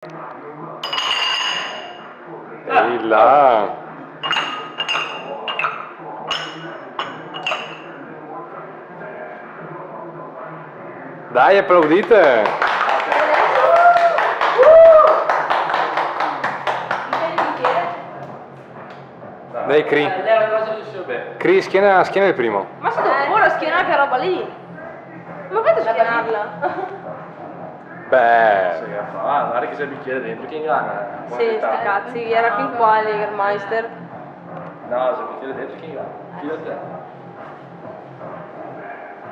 Ehi là! Dai, applaudite! Dai, Cri, schiena il primo. Ma se dopo ora schiena che roba lì. Come fate a schienarla? Beh, guarda che c'è il bicchiere dentro, che inganna. Sì, sti cazzi, era fin qua il Jägermeister. No, c'è il bicchiere dentro, che inganna. Fida a te.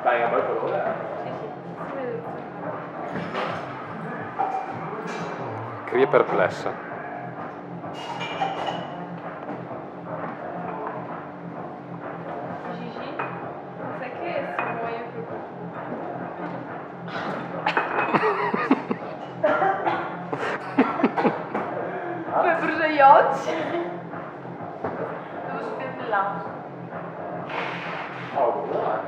Dai, un bel colore. Sì, sì. Cri è perplessa. Gigi, sai che se muoio più poi brucia gli occhi. Devo spiattellarlo. Oh, buono.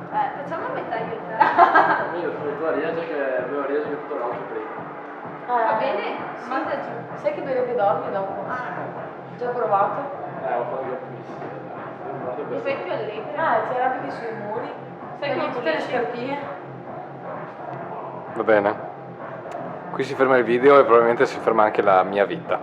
Facciamo a metà io e te. Io tu avevo reso che tutto l'altro prima. Va bene? Manda giù. Sai che bene che dormi dopo? Già provato? Ho fatto gli acquisti. Mi fai più allegri? Ah, c'è abiti sui muri. Sai Togli come tutte le pulisci? scarpine. Va bene. Qui si ferma il video e probabilmente si ferma anche la mia vita.